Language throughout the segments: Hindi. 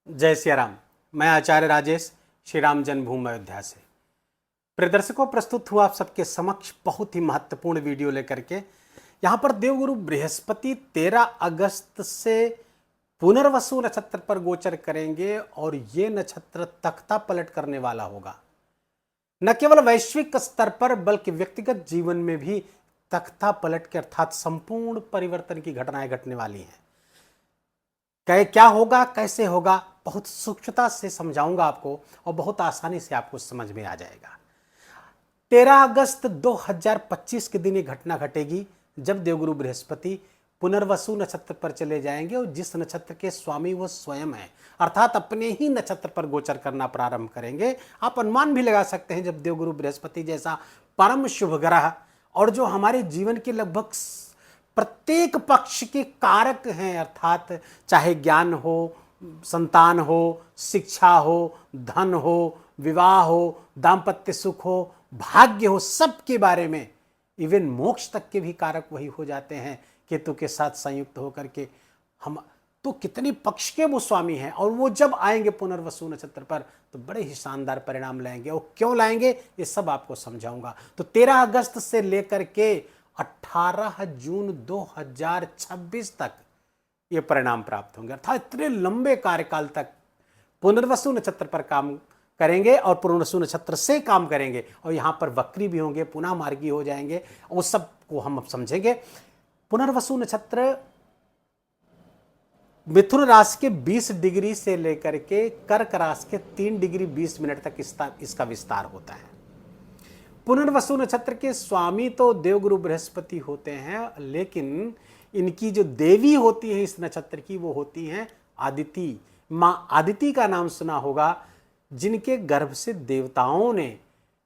जय सिया राम। मैं आचार्य राजेश श्री राम जन्मभूमि अयोध्या से प्रिय दर्शकों प्रस्तुत हुआ आप सबके समक्ष बहुत ही महत्वपूर्ण वीडियो लेकर के। यहाँ पर देवगुरु बृहस्पति 13 अगस्त से पुनर्वसु नक्षत्र पर गोचर करेंगे और ये नक्षत्र तख्ता पलट करने वाला होगा। न केवल वैश्विक स्तर पर बल्कि व्यक्तिगत जीवन में भी तख्ता पलट के अर्थात संपूर्ण परिवर्तन की घटनाएं घटने वाली हैं। क्या होगा, कैसे होगा, बहुत सूक्ष्मता से समझाऊंगा आपको और बहुत आसानी से आपको समझ में आ जाएगा। 13 अगस्त 2025 के दिन ये घटना घटेगी जब देवगुरु बृहस्पति पुनर्वसु नक्षत्र पर चले जाएंगे और जिस नक्षत्र के स्वामी वो स्वयं है अर्थात अपने ही नक्षत्र पर गोचर करना प्रारंभ करेंगे। आप अनुमान भी लगा सकते हैं जब देवगुरु बृहस्पति जैसा परम शुभ ग्रह और जो हमारे जीवन के लगभग प्रत्येक पक्ष के कारक हैं अर्थात चाहे ज्ञान हो, संतान हो, शिक्षा हो, धन हो, विवाह हो, दाम्पत्य सुख हो, भाग्य हो, सबके बारे में इवन मोक्ष तक के भी कारक वही हो जाते हैं केतु के साथ संयुक्त होकर के। हम तो कितने पक्ष के वो स्वामी हैं और वो जब आएंगे पुनर्वसु नक्षत्र पर तो बड़े ही शानदार परिणाम लाएंगे और क्यों लाएंगे ये सब आपको समझाऊंगा। तो 13 अगस्त से लेकर के 18 जून 2026 तक ये परिणाम प्राप्त होंगे अर्थात इतने लंबे कार्यकाल तक पुनर्वसु नक्षत्र पर काम करेंगे और पुनर्वसु नक्षत्र से काम करेंगे और यहां पर वक्री भी होंगे, पुनः मार्गी हो जाएंगे। उस सब को हम अब समझेंगे। पुनर्वसु नक्षत्र मिथुन राशि के 20 डिग्री से लेकर के कर्क राशि के 3 डिग्री 20 मिनट तक इसका विस्तार होता है। पुनर्वसु नक्षत्र के स्वामी तो देवगुरु बृहस्पति होते हैं, लेकिन इनकी जो देवी होती है इस नक्षत्र की वो होती हैं आदिति। मां आदिति का नाम सुना होगा, जिनके गर्भ से देवताओं ने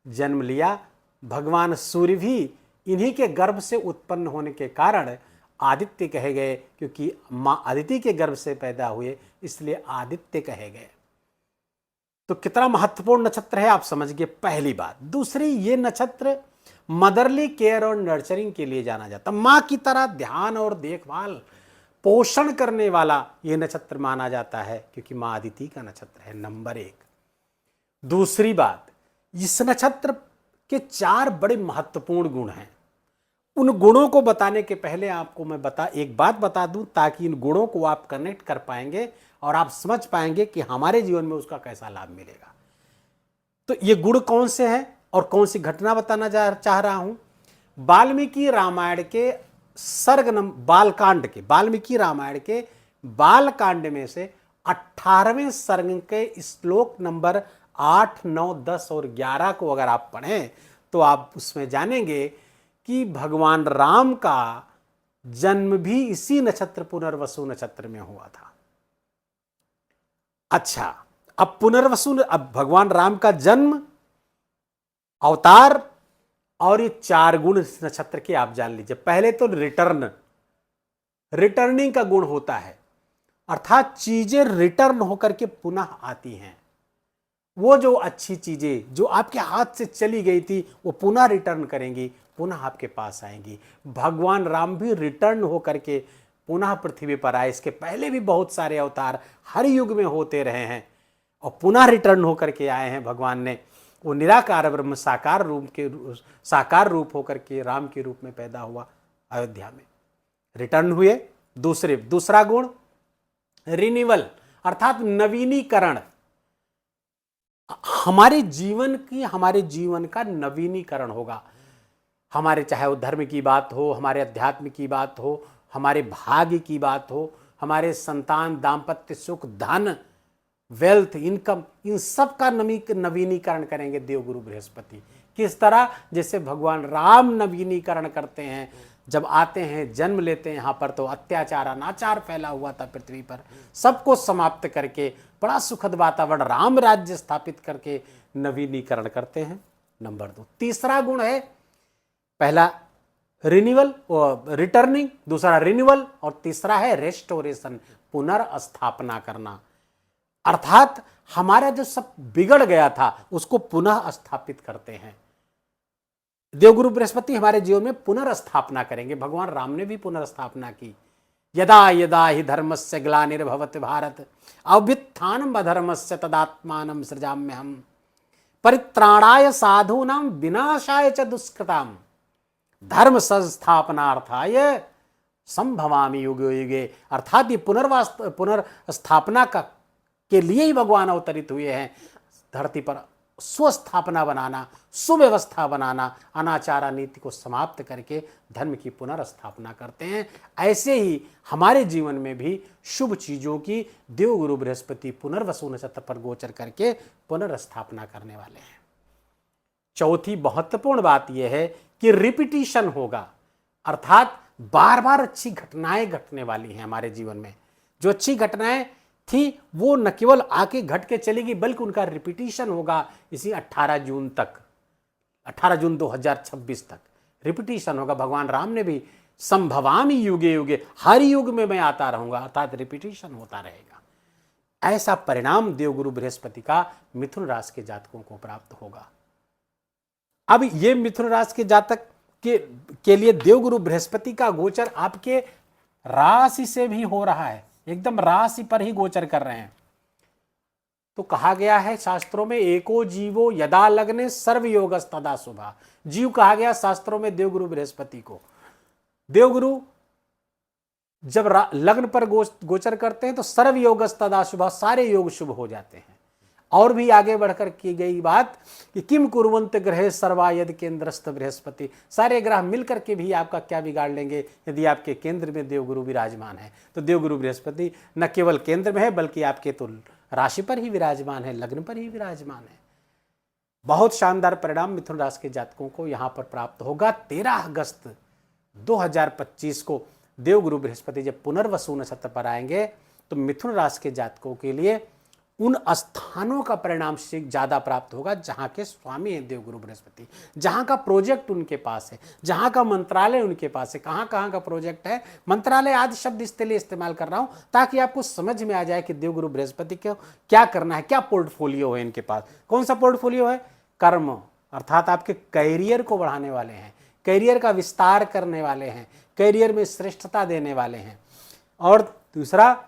जन्म लिया। भगवान सूर्य भी इन्हीं के गर्भ से उत्पन्न होने के कारण आदित्य कहे गए, क्योंकि मां आदिति के गर्भ से पैदा हुए इसलिए आदित्य कहे गए। तो कितना महत्वपूर्ण नक्षत्र है आप समझ गए, पहली बात। दूसरी, ये नक्षत्र मदरली केयर और नर्चरिंग के लिए जाना जाता, मां की तरह ध्यान और देखभाल पोषण करने वाला ये नक्षत्र माना जाता है, क्योंकि मां आदिति का नक्षत्र है, नंबर 1। दूसरी बात, इस नक्षत्र के 4 बड़े महत्वपूर्ण गुण हैं। उन गुणों को बताने के पहले आपको मैं एक बात बता दूं ताकि इन गुणों को आप कनेक्ट कर पाएंगे और आप समझ पाएंगे कि हमारे जीवन में उसका कैसा लाभ मिलेगा। तो ये गुण कौन से हैं और कौन सी घटना बताना चाह रहा हूं। वाल्मीकि रामायण के वाल्मीकि रामायण के बालकांड में से 18वें सर्ग के श्लोक नंबर 8, 9, 10 और 11 को अगर आप पढ़ें तो आप उसमें जानेंगे कि भगवान राम का जन्म भी इसी नक्षत्र पुनर्वसु नक्षत्र में हुआ था। अच्छा, अब भगवान राम का जन्म, अवतार और ये 4 गुण इस नक्षत्र के आप जान लीजिए। पहले तो रिटर्निंग का गुण होता है, अर्थात चीजें रिटर्न होकर के पुनः आती हैं। वो जो अच्छी चीजें जो आपके हाथ से चली गई थी वो पुनः रिटर्न करेंगी, पुनः आपके पास आएंगी। भगवान राम भी रिटर्न होकर के पुनः पृथ्वी पर आए। इसके पहले भी बहुत सारे अवतार हर युग में होते रहे हैं और पुनः रिटर्न होकर के आए हैं भगवान ने। वो निराकार ब्रह्म साकार रूप होकर के राम के रूप में पैदा हुआ, अयोध्या में रिटर्न हुए। दूसरा गुण रिन्यूअल अर्थात नवीनीकरण। हमारे जीवन का नवीनीकरण होगा। हमारे चाहे वो धर्म की बात हो, हमारे अध्यात्म की बात हो, हमारे भाग्य की बात हो, हमारे संतान, दाम्पत्य सुख, धन, वेल्थ, इनकम, इन सब का नवीनीकरण करेंगे देवगुरु बृहस्पति। किस तरह? जैसे भगवान राम नवीनीकरण करते हैं। जब आते हैं, जन्म लेते हैं यहाँ पर, तो अत्याचार अनाचार फैला हुआ था पृथ्वी पर, सबको समाप्त करके बड़ा सुखद वातावरण, राम राज्य स्थापित करके नवीनीकरण करते हैं। नंबर 2। तीसरा गुण है, पहला रिन्यूअल रिटर्निंग, दूसरा रिन्यूअल और तीसरा है रेस्टोरेशन, पुनर्स्थापना करना। अर्थात हमारा जो सब बिगड़ गया था उसको पुनः स्थापित करते हैं। देवगुरु बृहस्पति हमारे जीवन में पुनर्स्थापना करेंगे। भगवान राम ने भी पुनर्स्थापना की। यदा यदा हि धर्मस्य ग्लानिर्भवति भारत अभ्युत्थानम् अधर्मस्य तदात्मानं सृजाम्यहम् परित्राणाय साधूनां विनाशाय च दुष्कृताम् धर्म संस्थापनार्थाय संभवामि युगे युगे। अर्थात ये पुनर्स्थापना का के लिए ही भगवान अवतरित हुए हैं। धरती पर स्वस्थापना बनाना, सुव्यवस्था बनाना, अनाचार नीति को समाप्त करके धर्म की पुनर्स्थापना करते हैं। ऐसे ही हमारे जीवन में भी शुभ चीजों की देवगुरु बृहस्पति पुनर्वसु नक्षत्र पर गोचर करके पुनर्स्थापना करने वाले हैं। चौथी महत्वपूर्ण बात यह है कि रिपीटिशन होगा, अर्थात बार बार अच्छी घटनाएं घटने वाली हैं हमारे जीवन में। जो अच्छी घटनाएं थी वो न केवल आके घट के चलेगी बल्कि उनका रिपीटिशन होगा। इसी 18 जून तक, 18 जून 2026 तक रिपीटिशन होगा। भगवान राम ने भी संभवामि युगे युगे, हर युग में मैं आता रहूंगा, अर्थात रिपीटिशन होता रहेगा। ऐसा परिणाम देवगुरु बृहस्पति का मिथुन राशि के जातकों को प्राप्त होगा। अब ये मिथुन राशि के जातक के लिए देवगुरु बृहस्पति का गोचर आपके राशि से भी हो रहा है, एकदम राशि पर ही गोचर कर रहे हैं। तो कहा गया है शास्त्रों में, एको जीवो यदा लग्ने सर्वयोगस तदा शुभा। जीव कहा गया शास्त्रों में देवगुरु बृहस्पति को। देवगुरु जब लग्न पर गोचर करते हैं तो सर्वयोगस तदा शुभा, सारे योग शुभ हो जाते हैं। और भी आगे बढ़कर की गई बात कि किम कुर्वन्त ग्रहे सर्वा यदि केंद्रस्थ बृहस्पति, सारे ग्रह मिलकर के भी आपका क्या बिगाड़ लेंगे यदि आपके केंद्र में देवगुरु विराजमान है। तो देवगुरु बृहस्पति न केवल केंद्र में है बल्कि आपके तो राशि पर ही विराजमान है, लग्न पर ही विराजमान है। बहुत शानदार परिणाम मिथुन राशि के जातकों को यहाँ पर प्राप्त होगा। 13 अगस्त 2025 को देवगुरु बृहस्पति जब पुनर्वसु नक्षत्र पर आएंगे तो मिथुन राशि के जातकों के लिए उन स्थानों का परिणाम से ज्यादा प्राप्त होगा जहां के स्वामी हैं देवगुरु बृहस्पति, जहां का प्रोजेक्ट उनके पास है, जहां का मंत्रालय उनके पास है। कहां कहां का प्रोजेक्ट है, मंत्रालय आदि शब्द इसलिए इस्तेमाल कर रहा हूं ताकि आपको समझ में आ जाए कि देवगुरु बृहस्पति को क्या करना है, क्या पोर्टफोलियो है इनके पास। कौन सा पोर्टफोलियो है? कर्म, अर्थात आपके कैरियर को बढ़ाने वाले हैं, कैरियर का विस्तार करने वाले हैं, कैरियर में श्रेष्ठता देने वाले हैं। और दूसरा,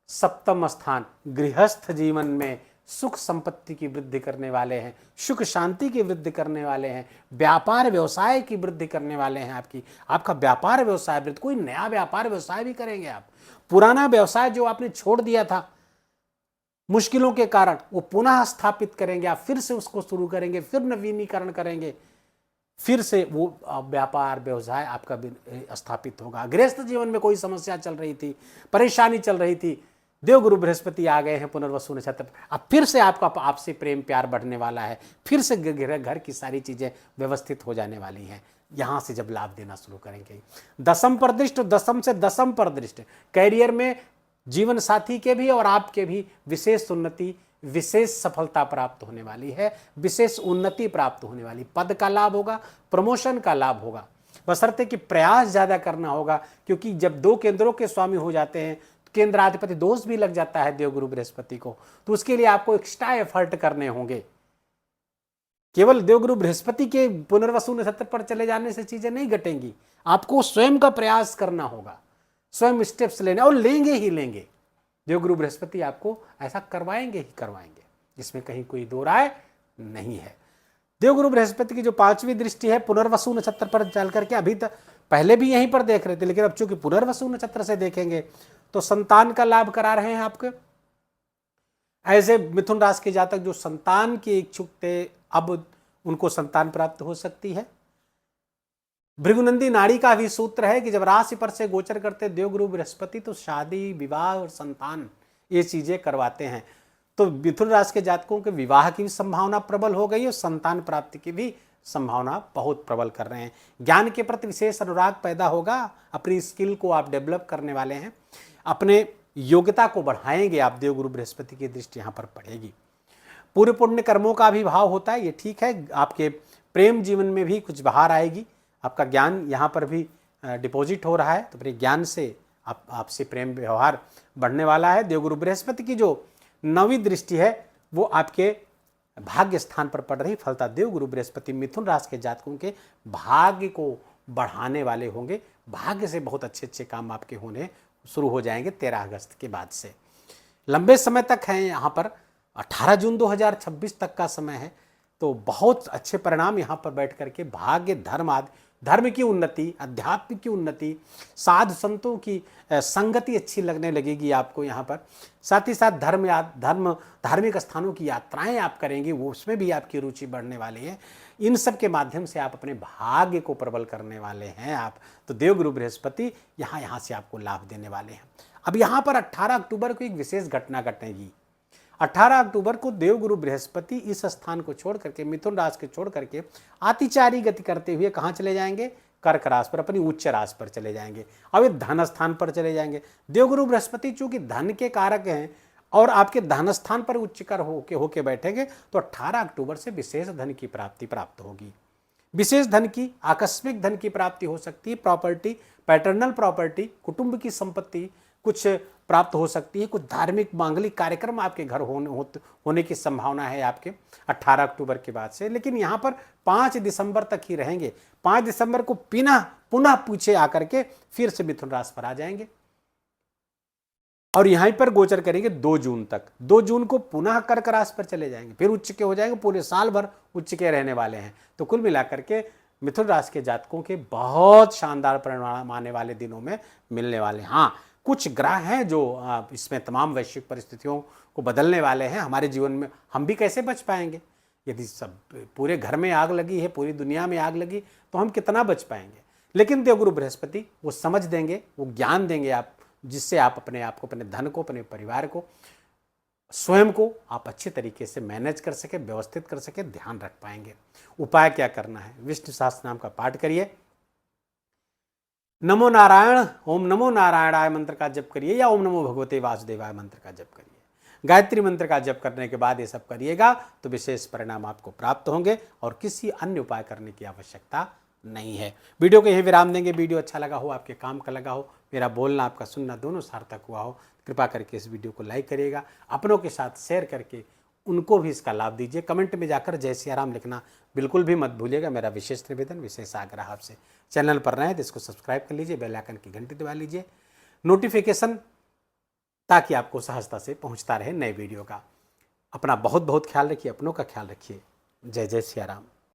सप्तम स्थान, गृहस्थ जीवन में सुख संपत्ति की वृद्धि करने वाले हैं, सुख शांति की वृद्धि करने वाले हैं, व्यापार व्यवसाय की वृद्धि करने वाले हैं। आपका व्यापार व्यवसाय वृद्धि, कोई नया व्यापार व्यवसाय भी करेंगे आप। पुराना व्यवसाय जो आपने छोड़ दिया था मुश्किलों के कारण, वो पुनः स्थापित करेंगे आप, फिर से उसको शुरू करेंगे, फिर नवीनीकरण करेंगे, फिर से वो व्यापार व्यवसाय आपका स्थापित होगा। गृहस्थ जीवन में कोई समस्या चल रही थी, परेशानी चल रही थी, देवगुरु बृहस्पति आ गए हैं पुनर्वसु नक्षत्र, अब फिर से आपका आपसे प्रेम प्यार बढ़ने वाला है, फिर से घर की सारी चीजें व्यवस्थित हो जाने वाली हैं। यहां से जब लाभ देना शुरू करेंगे। दसम पर दृष्टि, दसम से दसम पर दृष्टि, कैरियर में जीवन साथी के भी और आपके भी विशेष उन्नति, विशेष सफलता प्राप्त होने वाली है, विशेष उन्नति प्राप्त होने वाली, पद का लाभ होगा, प्रमोशन का लाभ होगा, बशर्ते कि प्रयास ज्यादा करना होगा। क्योंकि जब दो केंद्रों के स्वामी हो जाते हैं केंद्राधिपति दोष भी लग जाता है देवगुरु बृहस्पति को, तो उसके लिए आपको एक्स्ट्रा एफर्ट करने होंगे। केवल देवगुरु बृहस्पति के पुनर्वसु नक्षत्र पर चले जाने से चीजें नहीं घटेंगी, आपको स्वयं का प्रयास करना होगा, स्वयं स्टेप्स लेने, और लेंगे ही लेंगे। देवगुरु बृहस्पति आपको ऐसा करवाएंगे ही करवाएंगे, जिसमें कहीं कोई दो राय नहीं है। देवगुरु बृहस्पति की जो 5वीं दृष्टि है पुनर्वसु नक्षत्र पर चल करके, अभी तक पहले भी यहीं पर देख रहे थे, लेकिन अब चूंकि पुनर्वसु नक्षत्र से देखेंगे तो संतान का लाभ करा रहे हैं आपके। ऐसे मिथुन राशि के जातक जो संतान के इच्छुक थे, अब उनको संतान प्राप्त हो सकती है। भृगुनंदी नाड़ी का भी सूत्र है कि जब राशि पर से गोचर करते देवगुरु बृहस्पति तो शादी, विवाह और संतान ये चीजें करवाते हैं। तो मिथुन राशि के जातकों के विवाह की भी संभावना प्रबल हो गई और संतान प्राप्ति की भी संभावना बहुत प्रबल कर रहे हैं। ज्ञान के प्रति विशेष अनुराग पैदा होगा, अपनी स्किल को आप डेवलप करने वाले हैं, अपने योग्यता को बढ़ाएंगे आप। देवगुरु बृहस्पति की दृष्टि यहाँ पर पड़ेगी। पूर्व पुण्य कर्मों का भी भाव होता है, ये ठीक है। आपके प्रेम जीवन में भी कुछ बहार आएगी, आपका ज्ञान यहाँ पर भी डिपॉजिट हो रहा है, तो अपने ज्ञान से आपसे प्रेम व्यवहार बढ़ने वाला है। देवगुरु बृहस्पति की जो 9वीं दृष्टि है वो आपके भाग्य स्थान पर पड़ रही, फलता देवगुरु बृहस्पति मिथुन राशि के जातकों के भाग्य को बढ़ाने वाले होंगे। भाग्य से बहुत अच्छे अच्छे काम आपके होने शुरू हो जाएंगे 13 अगस्त के बाद से। लंबे समय तक है यहाँ पर, 18 जून 2026 तक का समय है। तो बहुत अच्छे परिणाम यहाँ पर बैठ करके भाग्य, धर्म आदि, धर्म की उन्नति, अध्यात्म की उन्नति, साधु संतों की संगति अच्छी लगने लगेगी आपको यहाँ पर। साथ ही साथ धार्मिक स्थानों की यात्राएं आप करेंगे, वो उसमें भी आपकी रुचि बढ़ने वाली है। इन सब के माध्यम से आप अपने भाग्य को प्रबल करने वाले हैं आप। तो देवगुरु बृहस्पति यहाँ से आपको लाभ देने वाले हैं। अब यहाँ पर 18 अक्टूबर को एक विशेष घटना घटेगी। 18 अक्टूबर को देवगुरु बृहस्पति इस स्थान को छोड़ करके, मिथुन राशि को छोड़ करके अतिचारी गति करते हुए कहाँ चले जाएंगे? कर्क राशि पर, अपनी उच्च राशि पर चले जाएंगे। अब ये धन स्थान पर चले जाएंगे। देवगुरु बृहस्पति चूंकि धन के कारक हैं और आपके धन स्थान पर उच्चकर होके बैठेंगे, तो 18 अक्टूबर से विशेष धन की प्राप्ति प्राप्त होगी। विशेष धन की, आकस्मिक धन की प्राप्ति हो सकती है। प्रॉपर्टी, पैटर्नल प्रॉपर्टी, कुटुंब की संपत्ति कुछ प्राप्त हो सकती है। कुछ धार्मिक मांगलिक कार्यक्रम आपके घर होने की संभावना है आपके 18 अक्टूबर के बाद से। लेकिन यहाँ पर 5 दिसंबर तक ही रहेंगे। 5 दिसंबर को पुनः पीछे आकर के फिर से मिथुन राशि पर आ जाएंगे और यहीं पर गोचर करेंगे 2 जून तक। 2 जून को पुनः कर्क राशि पर चले जाएंगे, फिर उच्च के हो जाएंगे। पूरे साल भर उच्च के रहने वाले हैं। तो कुल मिलाकर के मिथुन राशि के जातकों के बहुत शानदार परिणाम आने वाले दिनों में मिलने वाले। हाँ, कुछ ग्रह हैं जो इसमें तमाम वैश्विक परिस्थितियों को बदलने वाले हैं। हमारे जीवन में हम भी कैसे बच पाएंगे? यदि सब पूरे घर में आग लगी है, पूरी दुनिया में आग लगी, तो हम कितना बच पाएंगे? लेकिन देवगुरु बृहस्पति वो समझ देंगे, वो ज्ञान देंगे आप, जिससे आप अपने आप को, अपने धन को, अपने परिवार को, स्वयं को आप अच्छे तरीके से मैनेज कर सके, व्यवस्थित कर सके, ध्यान रख पाएंगे। उपाय क्या करना है? विष्णु सहस्त्र नाम का पाठ करिए, नमो नारायण, ओम नमो नारायणाय मंत्र का जप करिए, या ओम नमो भगवते वासुदेवाय मंत्र का जप करिए। गायत्री मंत्र का जप करने के बाद ये सब करिएगा तो विशेष परिणाम आपको प्राप्त होंगे और किसी अन्य उपाय करने की आवश्यकता नहीं है। वीडियो को यही विराम देंगे। वीडियो अच्छा लगा हो, आपके काम का लगा हो, मेरा बोलना आपका सुनना दोनों सार्थक हुआ हो, कृपा करके इस वीडियो को लाइक करिएगा, अपनों के साथ शेयर करके उनको भी इसका लाभ दीजिए। कमेंट में जाकर जय सिया राम लिखना बिल्कुल भी मत भूलिएगा। मेरा विशेष निवेदन, विशेष आग्रह आपसे। चैनल पर नए हैं तो इसको सब्सक्राइब कर लीजिए, बेल आइकन की घंटी दबा लीजिए, नोटिफिकेशन, ताकि आपको सहजता से पहुंचता रहे नए वीडियो का। अपना बहुत बहुत ख्याल रखिए, अपनों का ख्याल रखिए। जय जय सिया राम।